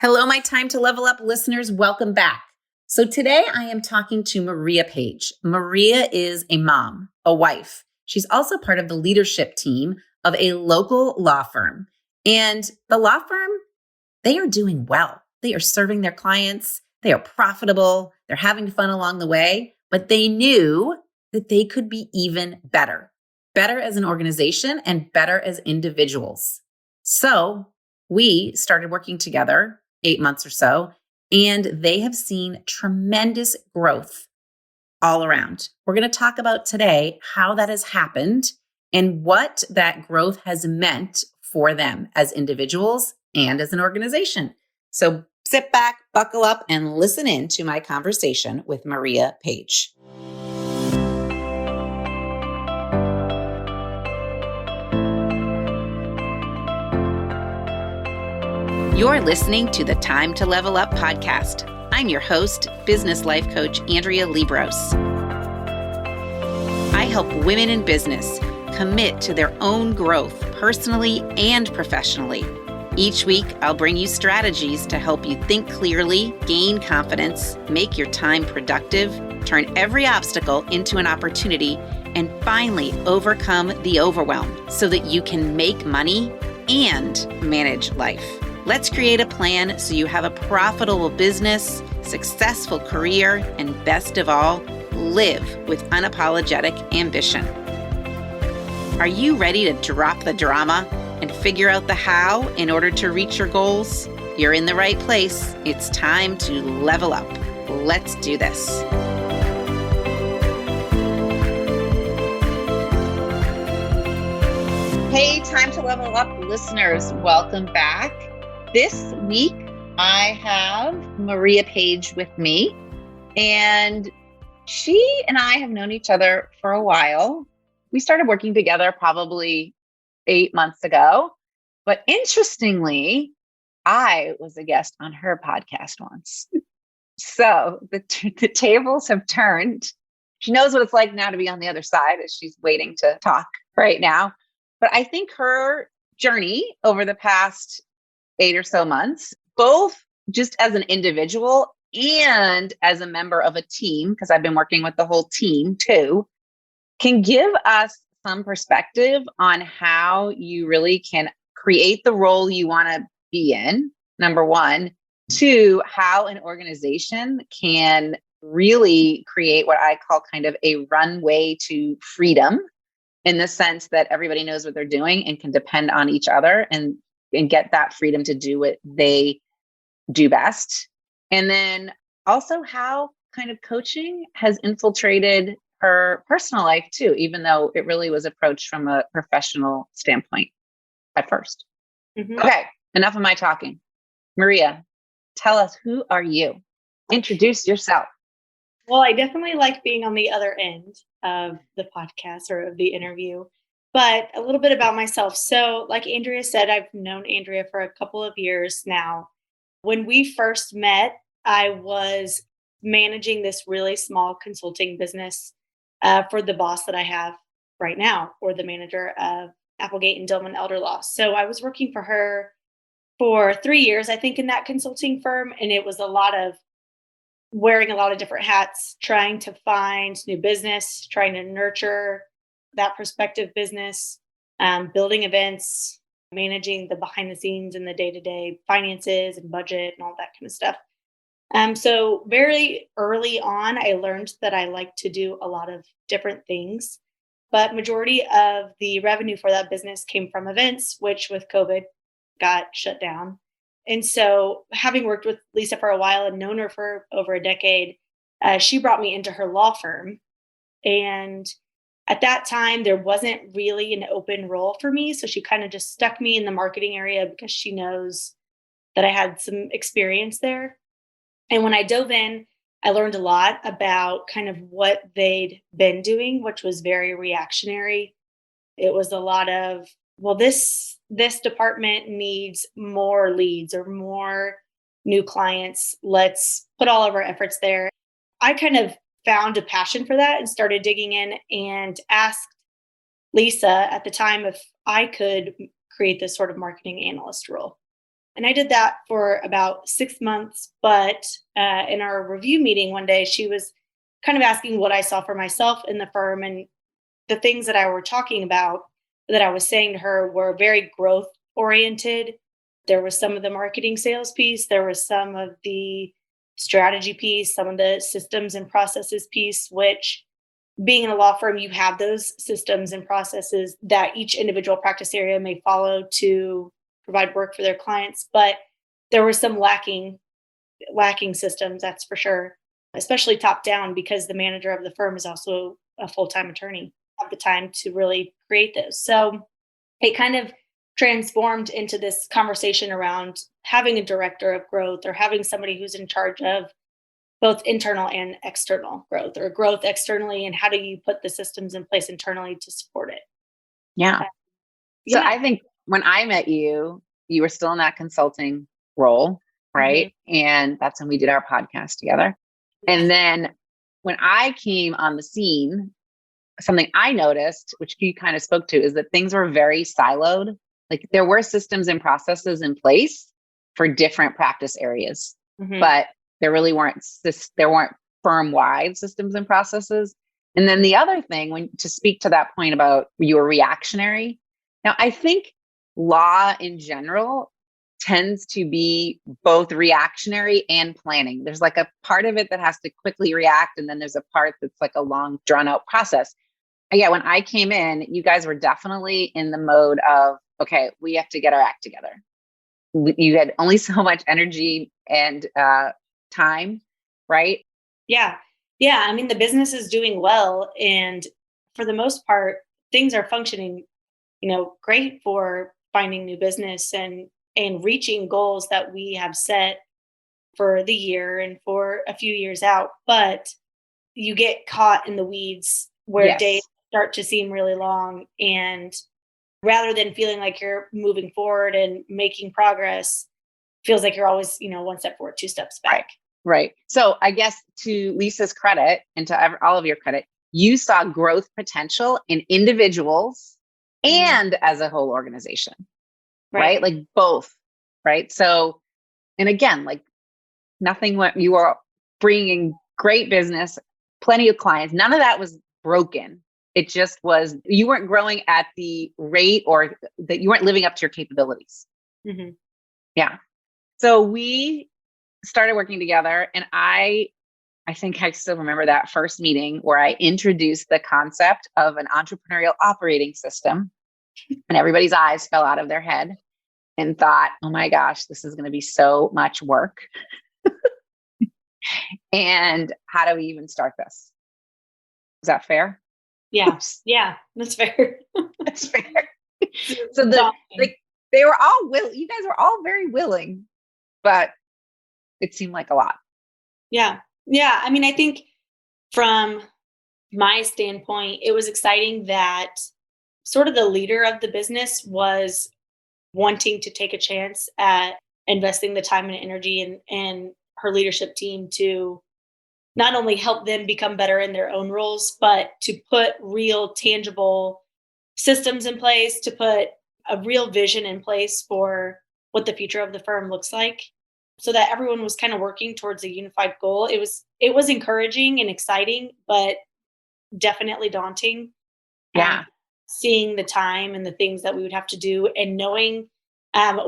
Hello, my Time to Level Up listeners. Welcome back. So today I am talking to Maria Page. Maria is a mom, a wife. She's also part of the leadership team of a local law firm. And the law firm, they are doing well. They are serving their clients. They are profitable. They're having fun along the way, but they knew that they could be even better as an organization and better as individuals. So we started working together 8 months or so, and they have seen tremendous growth all around. We're going to talk about today how that has happened and what that growth has meant for them as individuals and as an organization. So sit back, buckle up, and listen in to my conversation with Maria Page. You're listening to the Time to Level Up podcast. I'm your host, business life coach, Andrea Liebross. I help women in business commit to their own growth personally and professionally. Each week, I'll bring you strategies to help you think clearly, gain confidence, make your time productive, turn every obstacle into an opportunity, and finally overcome the overwhelm so that you can make money and manage life. Let's create a plan so you have a profitable business, successful career, and best of all, live with unapologetic ambition. Are you ready to drop the drama and figure out the how in order to reach your goals? You're in the right place. It's time to level up. Let's do this. Hey, Time to Level Up listeners, welcome back. This week, I have Maria Page with me, and she and I have known each other for a while. We started working together probably 8 months ago, but interestingly, I was a guest on her podcast once. So the tables have turned. She knows what it's like now to be on the other side as she's waiting to talk right now. But I think her journey over the past 8 or so months, both just as an individual and as a member of a team, because I've been working with the whole team too, can give us some perspective on how you really can create the role you want to be in, number one. Two, how an organization can really create what I call kind of a runway to freedom, in the sense that everybody knows what they're doing and can depend on each other and get that freedom to do what they do best. And then also how kind of coaching has infiltrated her personal life too, even though it really was approached from a professional standpoint at first. Mm-hmm. Okay, enough of my talking. Maria, tell us, who are you? Introduce yourself. Well, I definitely like being on the other end of the podcast or of the interview. But a little bit about myself. So like Andrea said, I've known Andrea for a couple of years now. When we first met, I was managing this really small consulting business for the boss that I have right now, or the manager of Applegate Dillman Elder Law. So I was working for her for 3 years, I think, in that consulting firm. And it was a lot of wearing a lot of different hats, trying to find new business, trying to nurture that prospective business, building events, managing the behind the scenes and the day-to-day finances and budget and all that kind of stuff. So very early on, I learned that I like to do a lot of different things, but majority of the revenue for that business came from events, which with COVID got shut down. And so having worked with Lisa for a while and known her for over a decade, she brought me into her law firm. And at that time, there wasn't really an open role for me. So she kind of just stuck me in the marketing area because she knows that I had some experience there. And when I dove in, I learned a lot about kind of what they'd been doing, which was very reactionary. It was a lot of, well, this department needs more leads or more new clients. Let's put all of our efforts there. I kind of found a passion for that and started digging in and asked Lisa at the time if I could create this sort of marketing analyst role. And I did that for about 6 months. But in our review meeting one day, she was kind of asking what I saw for myself in the firm. And the things that I were talking about that I was saying to her were very growth oriented. There was some of the marketing sales piece, there was some of the strategy piece, some of the systems and processes piece, which being in a law firm, you have those systems and processes that each individual practice area may follow to provide work for their clients. But there were some lacking systems, that's for sure, especially top down, because the manager of the firm is also a full-time attorney at the time to really create those. So it kind of transformed into this conversation around having a director of growth or having somebody who's in charge of both internal and external growth, or growth externally, and how do you put the systems in place internally to support it. Yeah. So I think when I met you, you were still in that consulting role, right? And that's when we did our podcast together. And then when I came on the scene, something I noticed, which you kind of spoke to, is that things were very siloed. Like there were systems and processes in place for different practice areas, but there really weren't firm-wide systems and processes. And then the other thing, to speak to that point about you were reactionary. Now, I think law in general tends to be both reactionary and planning. There's like a part of it that has to quickly react, and then there's a part that's like a long, drawn-out process. And yeah, when I came in, you guys were definitely in the mode of, okay, we have to get our act together. You had only so much energy and time, right? Yeah. I mean, the business is doing well, and for the most part, things are functioning, great for finding new business and reaching goals that we have set for the year and for a few years out. But you get caught in the weeds where days start to seem really long, and rather than feeling like you're moving forward and making progress, feels like you're always, one step forward, two steps back. Right. So I guess to Lisa's credit and to all of your credit, you saw growth potential in individuals and as a whole organization, right? Like both, right? So, and again, like you are bringing great business, plenty of clients. None of that was broken. It just was, you weren't growing at the rate or that you weren't living up to your capabilities. Yeah. So we started working together, and I think I still remember that first meeting where I introduced the concept of an entrepreneurial operating system, and everybody's eyes fell out of their head and thought, oh my gosh, this is going to be so much work. And how do we even start this? Is that fair? Yeah. Yeah, that's fair. That's fair. So they were all you guys were all very willing, but it seemed like a lot. Yeah. I mean, I think from my standpoint, it was exciting that sort of the leader of the business was wanting to take a chance at investing the time and energy and her leadership team to not only help them become better in their own roles, but to put real tangible systems in place, to put a real vision in place for what the future of the firm looks like, so that everyone was kind of working towards a unified goal. It was encouraging and exciting, but definitely daunting. Yeah. Seeing the time and the things that we would have to do, and knowing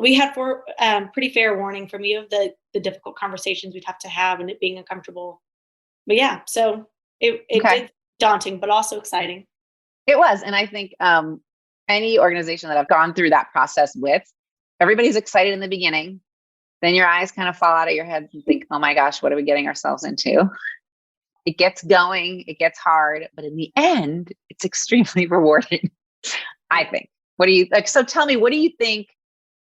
we had pretty fair warning from you of the difficult conversations we'd have to have and it being uncomfortable. But yeah, so it did daunting, but also exciting. It was. And I think any organization that I've gone through that process with, everybody's excited in the beginning. Then your eyes kind of fall out of your head and think, oh my gosh, what are we getting ourselves into? It gets going, it gets hard, but in the end, it's extremely rewarding, I think. What do you like? So tell me, what do you think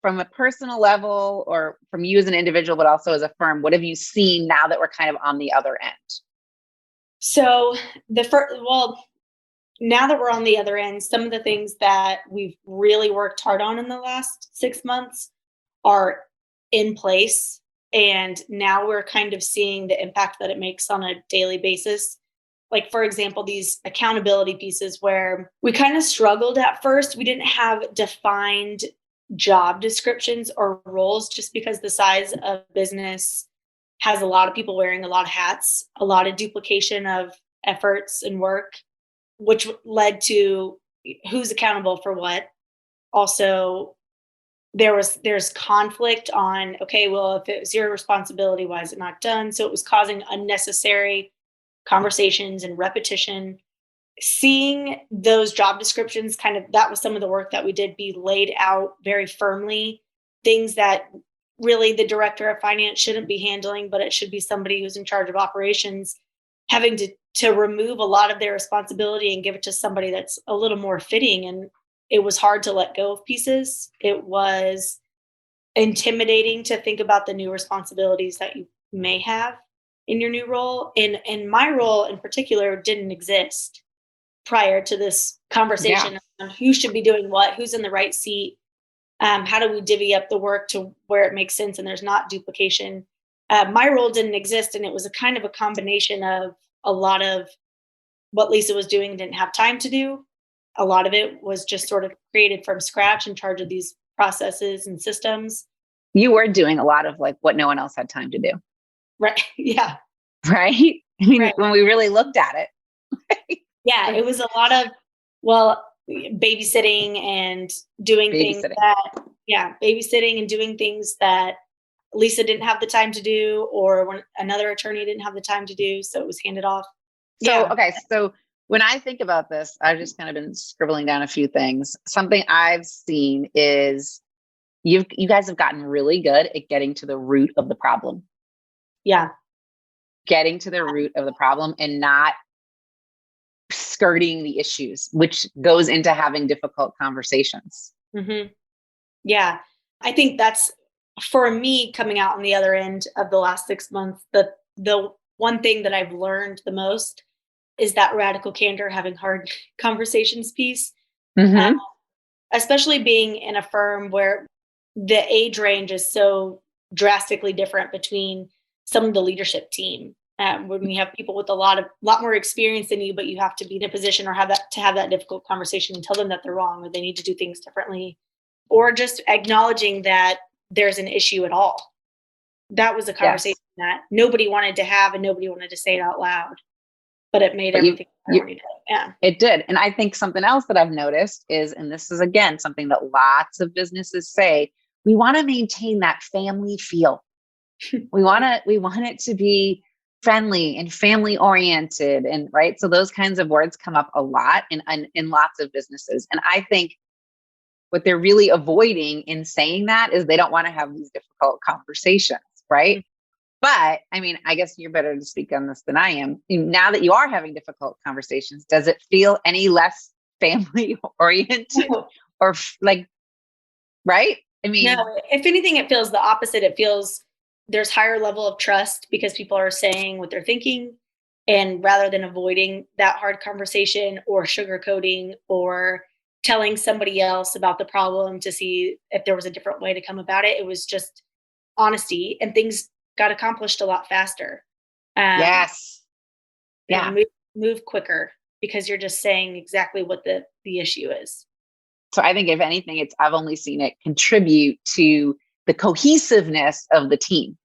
from a personal level, or from you as an individual, but also as a firm? What have you seen now that we're kind of on the other end? So now that we're on the other end, some of the things that we've really worked hard on in the last 6 months are in place. And now we're kind of seeing the impact that it makes on a daily basis. Like, for example, these accountability pieces where we kind of struggled at first. We didn't have defined job descriptions or roles, just because the size of business has a lot of people wearing a lot of hats, a lot of duplication of efforts and work, which led to who's accountable for what. Also, there's conflict on, okay, well, if it was your responsibility, why is it not done? So it was causing unnecessary conversations and repetition. Seeing those job descriptions, kind of, that was some of the work that we did, be laid out very firmly, things that really the director of finance shouldn't be handling, but it should be somebody who's in charge of operations, having to remove a lot of their responsibility and give it to somebody that's a little more fitting. And it was hard to let go of pieces. It was intimidating to think about the new responsibilities that you may have in your new role. And my role in particular didn't exist prior to this conversation on who should be doing what, who's in the right seat, how do we divvy up the work to where it makes sense and there's not duplication. My role didn't exist, and it was a kind of a combination of a lot of what Lisa was doing didn't have time to do. A lot of it was just sort of created from scratch, in charge of these processes and systems. You were doing a lot of like what no one else had time to do. Right. Yeah. Right. I mean, when we really looked at it. Yeah, it was a lot of, babysitting and doing things babysitting and doing things that Lisa didn't have the time to do, or when another attorney didn't have the time to do. So it was handed off. So when I think about this, I've just kind of been scribbling down a few things. Something I've seen is you guys have gotten really good at getting to the root of the problem. Yeah. Getting to the root of the problem and not skirting the issues, which goes into having difficult conversations. Mm-hmm. Yeah. I think that's, for me, coming out on the other end of the last 6 months, the one thing that I've learned the most is that radical candor, having hard conversations piece. Mm-hmm. Especially being in a firm where the age range is so drastically different between some of the leadership team. When you have people with a lot more experience than you, but you have to be in a position or have that difficult conversation and tell them that they're wrong or they need to do things differently, or just acknowledging that there's an issue at all. That was a conversation that nobody wanted to have and nobody wanted to say it out loud, but it made everything better. Yeah, it did. And I think something else that I've noticed is, and this is again something that lots of businesses say, we want to maintain that family feel. we want it to be friendly and family oriented, and right. So those kinds of words come up a lot in lots of businesses. And I think what they're really avoiding in saying that is they don't want to have these difficult conversations, right? Mm-hmm. But I mean, I guess you're better to speak on this than I am. Now that you are having difficult conversations, does it feel any less family oriented or like, right? I mean, no, if anything, it feels the opposite. It feels there's higher level of trust because people are saying what they're thinking, and rather than avoiding that hard conversation or sugarcoating or telling somebody else about the problem to see if there was a different way to come about it, it was just honesty, and things got accomplished a lot faster. Yes. Yeah. Move quicker because you're just saying exactly what the issue is. So I think if anything, I've only seen it contribute to the cohesiveness of the team.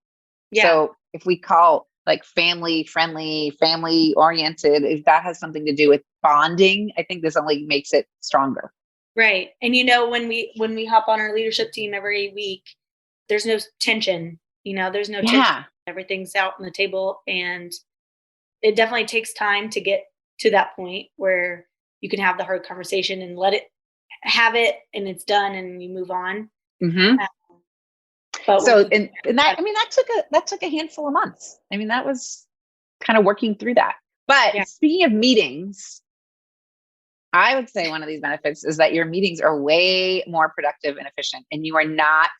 Yeah. So if we call like family friendly, family oriented, if that has something to do with bonding, I think this only makes it stronger. Right. And when we hop on our leadership team every week, there's no tension, there's no tension. Everything's out on the table, and it definitely takes time to get to that point where you can have the hard conversation and let it have it, and it's done and you move on. Mm-hmm. But so, and that, I mean, that took a handful of months. I mean, that was kind of working through that. But speaking of meetings, I would say one of these benefits is that your meetings are way more productive and efficient, and you are not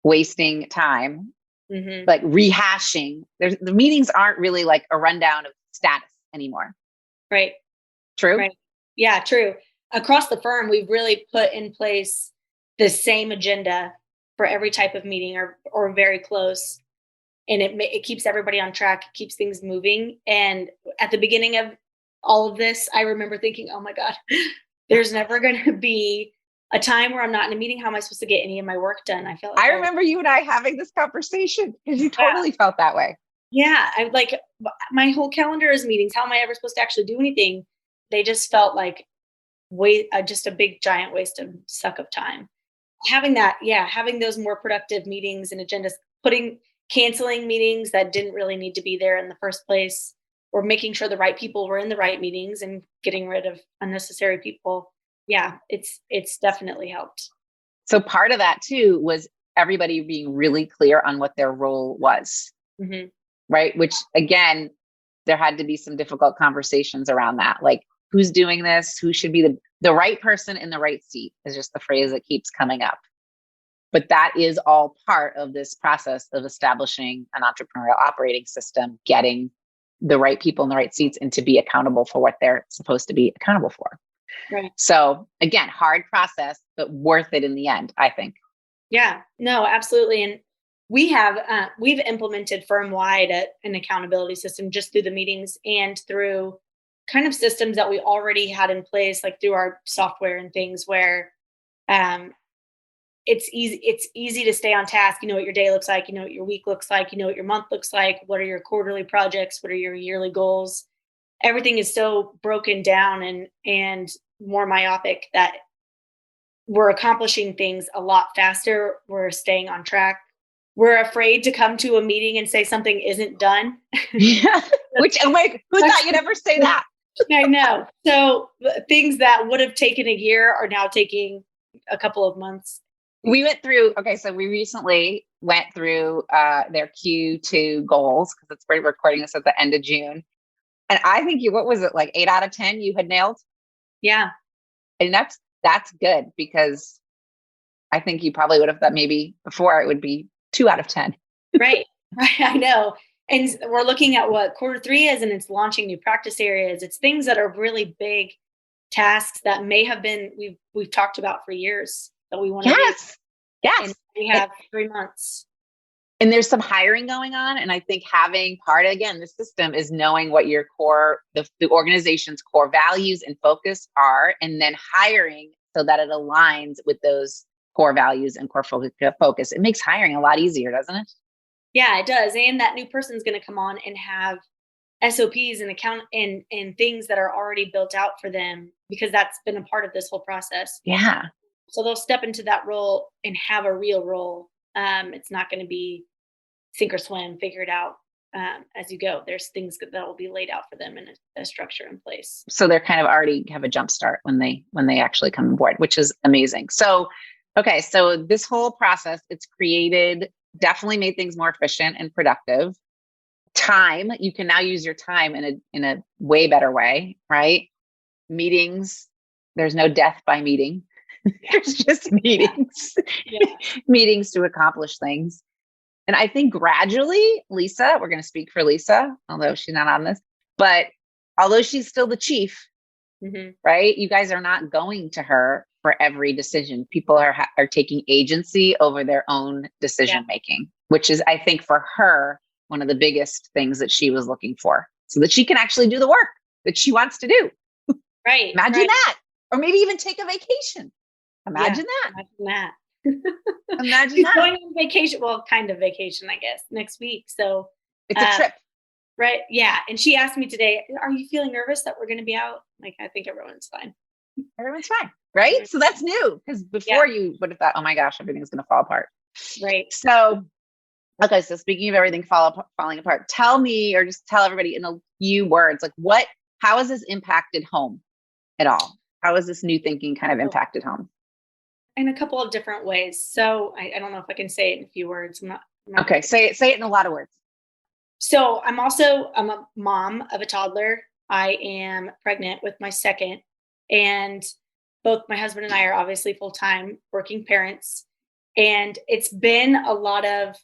wasting time, like rehashing. The meetings aren't really like a rundown of status anymore. Right. True. Right. Yeah, true. Across the firm, we've really put in place the same agenda for every type of meeting or very close. And it keeps everybody on track, it keeps things moving. And at the beginning of all of this, I remember thinking, oh my God, there's never going to be a time where I'm not in a meeting, how am I supposed to get any of my work done? I felt like I remember you and I having this conversation because you yeah, totally felt that way. yeah. I like my whole calendar is meetings. How am I ever supposed to actually do anything? They just felt like just a big giant waste of suck of time. Having those more productive meetings and agendas, canceling meetings that didn't really need to be there in the first place, or making sure the right people were in the right meetings and getting rid of unnecessary people. Yeah, it's definitely helped. So part of that too was everybody being really clear on what their role was, Hmm. right? Which again, there had to be some difficult conversations around that. Like, who's doing this? Who should be the right person in the right seat is just the phrase that keeps coming up. But that is all part of this process of establishing an entrepreneurial operating system, getting the right people in the right seats and to be accountable for what they're supposed to be accountable for. Right. So again, hard process, but worth it in the end, I think. Yeah, no, absolutely. And we've implemented firm-wide an accountability system just through the meetings and through kind of systems that we already had in place, like through our software and things where um, it's easy to stay on task. You know what your day looks like, you know what your week looks like, you know what your month looks like, what are your quarterly projects, what are your yearly goals. Everything is so broken down and more myopic that we're accomplishing things a lot faster. We're staying on track. We're afraid to come to a meeting and say something isn't done. Yeah. Which, I'm like, who thought you'd ever say that? I know. So things that would have taken a year are now taking a couple of months. We went through, okay, so we recently went through their Q2 goals because we're recording this at the end of June. And I think what was it, like 8 out of 10 you had nailed? Yeah. And that's good because I think you probably would have thought maybe before it would be 2 out of 10. Right. Right. I know. And we're looking at what Q3 is, and it's launching new practice areas. It's things that are really big tasks that may have been we've talked about for years that we want to do. Yes. And we have 3 months. And there's some hiring going on. And I think having part of, again, the system is knowing what your core, the organization's core values and focus are, and then hiring so that it aligns with those core values and core focus. It makes hiring a lot easier, doesn't it? Yeah, it does. And that new person's going to come on and have SOPs and and things that are already built out for them because that's been a part of this whole process. Yeah. So they'll step into that role and have a real role. It's not going to be sink or swim, figure it out as you go. There's things that will be laid out for them and a structure in place. So they're kind of already have a jump start when they actually come on board, which is amazing. So, okay. So this whole process, it's definitely made things more efficient and productive. Time, you can now use your time in a way better way, right? Meetings, there's no death by meeting. There's just meetings, meetings to accomplish things. And I think gradually, Lisa, we're going to speak for Lisa, although she's not on this, but although she's still the chief, right? You guys are not going to her for every decision. People are taking agency over their own decision making, which is, I think, for her, one of the biggest things that she was looking for, so that she can actually do the work that she wants to do. Right. Imagine that. Or maybe even take a vacation. Imagine that. Imagine She's that. going on vacation. Well, kind of vacation, I guess, next week. So it's a trip. Right. Yeah. And she asked me today, are you feeling nervous that we're going to be out? Like, I think everyone's fine. Everyone's fine. Right. So that's new because before you would have thought, oh my gosh, everything's going to fall apart. Right. So, okay. So speaking of everything falling apart, tell me, or just tell everybody in a few words, like how has this impacted home at all? How has this new thinking kind of impacted home? In a couple of different ways. So I don't know if I can say it in a few words. I'm not okay. Say it in a lot of words. So I'm a mom of a toddler. I am pregnant with my second, and both my husband and I are obviously full-time working parents. And it's been a lot of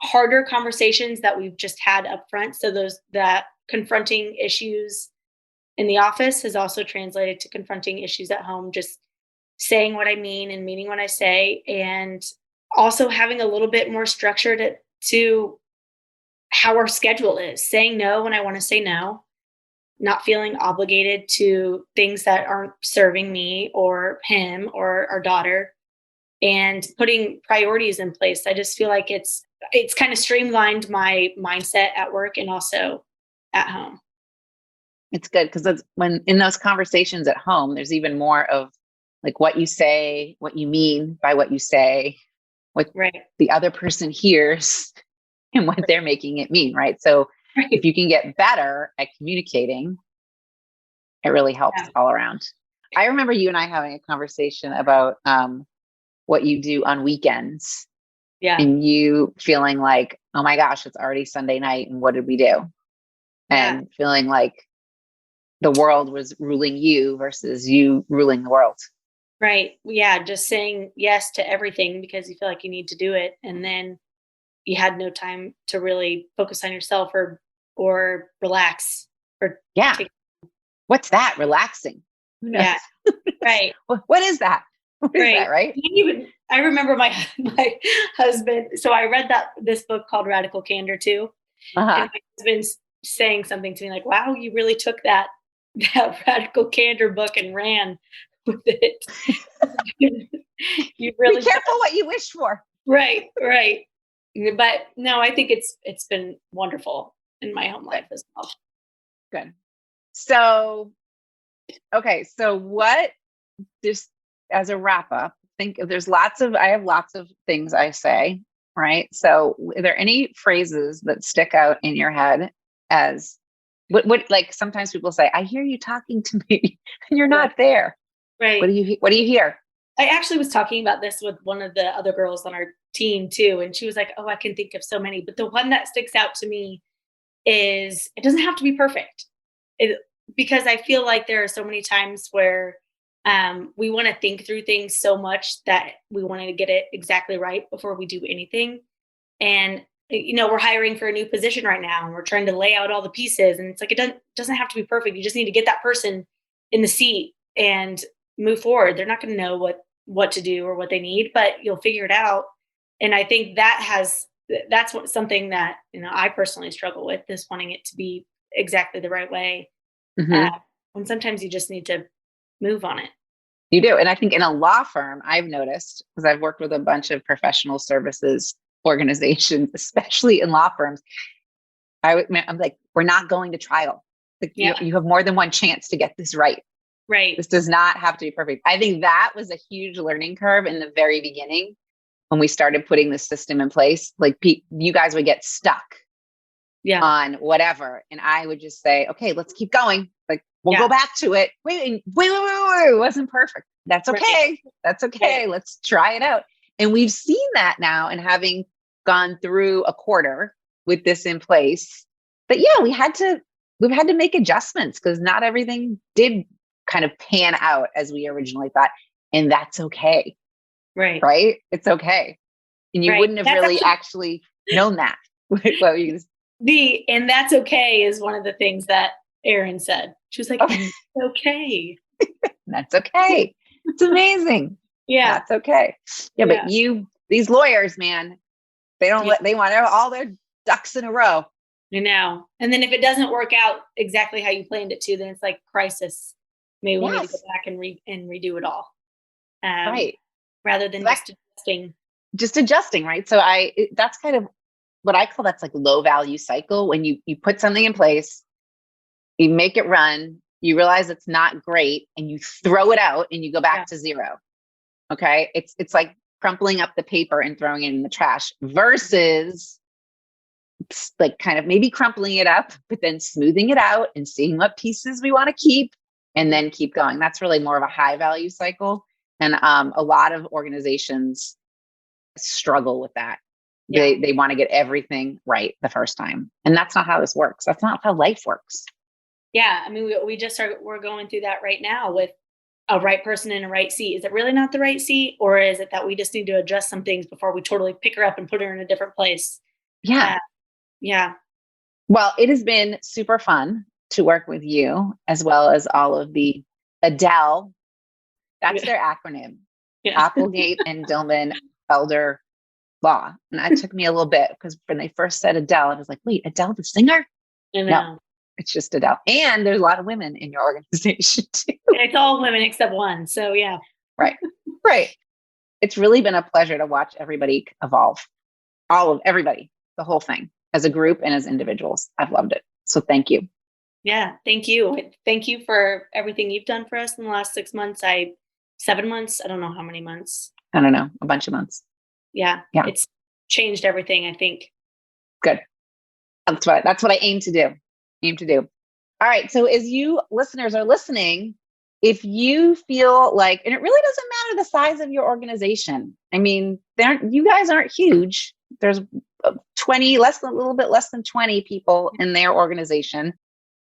harder conversations that we've just had up front. So that confronting issues in the office has also translated to confronting issues at home, just saying what I mean and meaning what I say, and also having a little bit more structure to how our schedule is, saying no when I want to say no, not feeling obligated to things that aren't serving me or him or our daughter, and putting priorities in place. I just feel like it's kind of streamlined my mindset at work and also at home. It's good because when in those conversations at home, there's even more of like what you say, what you mean by what you say, what the other person hears and what they're making it mean, right? So if you can get better at communicating, it really helps all around. I remember you and I having a conversation about what you do on weekends. Yeah. And you feeling like, oh my gosh, it's already Sunday night. And what did we do? And feeling like the world was ruling you versus you ruling the world. Right. Yeah. Just saying yes to everything because you feel like you need to do it. And then you had no time to really focus on yourself or relax or What's that? Relaxing. Yeah. Right. What is that? What is that, right? I remember my husband. So I read this book called Radical Candor too. And my husband's saying something to me like, wow, you really took that Radical Candor book and ran with it. You really be careful what you wish for. Right. But no, I think it's been wonderful in my home life as well. Good. So, okay. So what, just as a wrap up, I have lots of things I say, right? So are there any phrases that stick out in your head as what like sometimes people say, I hear you talking to me and you're not there. Right. What do you hear? I actually was talking about this with one of the other girls on our team too. And she was like, oh, I can think of so many, but the one that sticks out to me is it doesn't have to be perfect. Because I feel like there are so many times where we want to think through things so much that we want to get it exactly right before we do anything. And, we're hiring for a new position right now and we're trying to lay out all the pieces. And it's like, it doesn't have to be perfect. You just need to get that person in the seat and move forward. They're not going to know what to do or what they need, but you'll figure it out. And I think that's something that, I personally struggle with, is wanting it to be exactly the right way. Mm-hmm. When sometimes you just need to move on it. You do. And I think in a law firm, I've noticed, because I've worked with a bunch of professional services organizations, especially in law firms, I'm like, we're not going to trial. Like, you have more than one chance to get this right. Right. This does not have to be perfect. I think that was a huge learning curve in the very beginning when we started putting this system in place. Like you guys would get stuck on whatever. And I would just say, okay, let's keep going. Like, we'll go back to it. Wait, it wasn't perfect. That's okay. Right. That's okay. Right. Let's try it out. And we've seen that now, and having gone through a quarter with this in place, that we've had to make adjustments because not everything did kind of pan out as we originally thought. And that's okay. Right. Right. It's okay. And you wouldn't have really actually known that. And that's okay is one of the things that Erin said. She was like, it's okay. That's okay. It's amazing. Yeah. That's okay. Yeah. But these lawyers, man, they want all their ducks in a row. I know. And then if it doesn't work out exactly how you planned it to, then it's like crisis. Maybe we need to go back and redo it all. Right. Rather than just adjusting. Right. So that's kind of what I call, that's like low value cycle. When you put something in place, you make it run, you realize it's not great, and you throw it out and you go back to zero. Okay. It's like crumpling up the paper and throwing it in the trash versus like kind of maybe crumpling it up, but then smoothing it out and seeing what pieces we want to keep and then keep going. That's really more of a high value cycle. And a lot of organizations struggle with that. Yeah. They want to get everything right the first time. And that's not how this works. That's not how life works. Yeah. I mean, we're going through that right now with a right person in a right seat. Is it really not the right seat? Or is it that we just need to adjust some things before we totally pick her up and put her in a different place? Yeah. Yeah. Well, it has been super fun to work with you, as well as all of the Adele. That's their acronym. Applegate and Dillman Elder Law. And that took me a little bit, because when they first said Adele, I was like, wait, Adele the singer? No. It's just Adele. And there's a lot of women in your organization too. It's all women except one. So yeah. Right. It's really been a pleasure to watch everybody evolve. Everybody, the whole thing, as a group and as individuals. I've loved it. So thank you. Yeah, thank you. Thank you for everything you've done for us in the last 6 months. 7 months. I don't know how many months. I don't know, a bunch of months. Yeah. It's changed everything, I think. Good. That's what I aim to do. All right. So as you listeners are listening, if you feel like, and it really doesn't matter the size of your organization. I mean, you guys aren't huge. There's a little bit less than 20 people in their organization.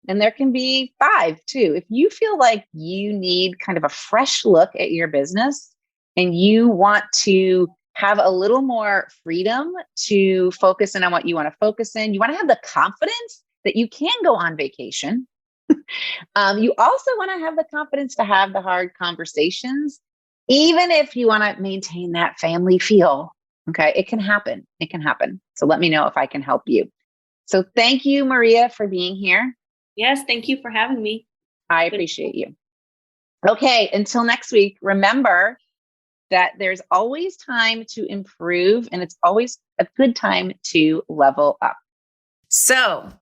And there can be 5 too. If you feel like you need kind of a fresh look at your business and you want to have a little more freedom to focus in on what you want to focus in, you want to have the confidence that you can go on vacation. You also want to have the confidence to have the hard conversations, even if you want to maintain that family feel. Okay. It can happen. So let me know if I can help you. So thank you, Maria, for being here. Yes. Thank you for having me. I appreciate you. Okay. Until next week, remember that there's always time to improve and it's always a good time to level up. So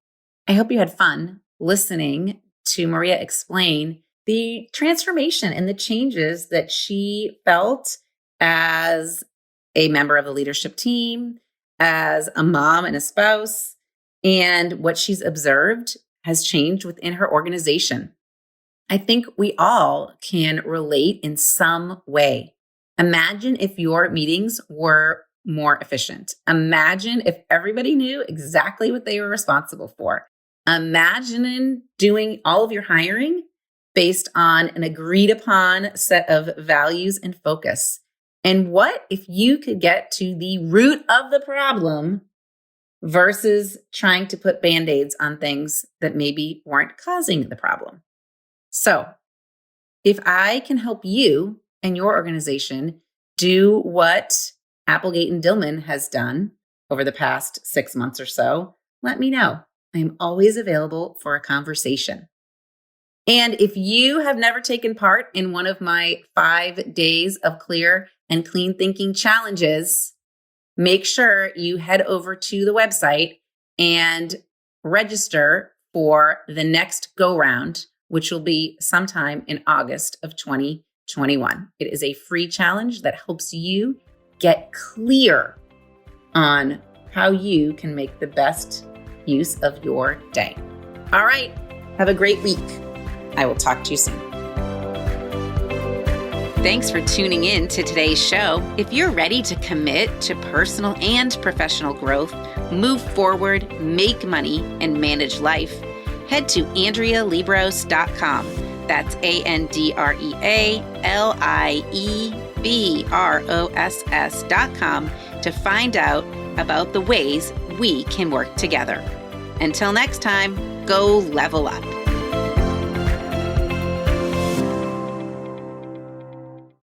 I hope you had fun listening to Maria explain the transformation and the changes that she felt as a member of the leadership team, as a mom and a spouse, and what she's observed has changed within her organization. I think we all can relate in some way. Imagine if your meetings were more efficient. Imagine if everybody knew exactly what they were responsible for. Imagine doing all of your hiring based on an agreed upon set of values and focus. And what if you could get to the root of the problem versus trying to put Band-Aids on things that maybe weren't causing the problem? So if I can help you and your organization do what Applegate and Dillman has done over the past 6 months or so, let me know. I'm always available for a conversation. And if you have never taken part in one of my 5 days of clear and clean thinking challenges, make sure you head over to the website and register for the next go round, which will be sometime in August of 2021. It is a free challenge that helps you get clear on how you can make the best use of your day. All right. Have a great week. I will talk to you soon. Thanks for tuning in to today's show. If you're ready to commit to personal and professional growth, move forward, make money, and manage life, head to AndreaLiebross.com. That's AndreaLiebross.com to find out about the ways we can work together. Until next time, go level up.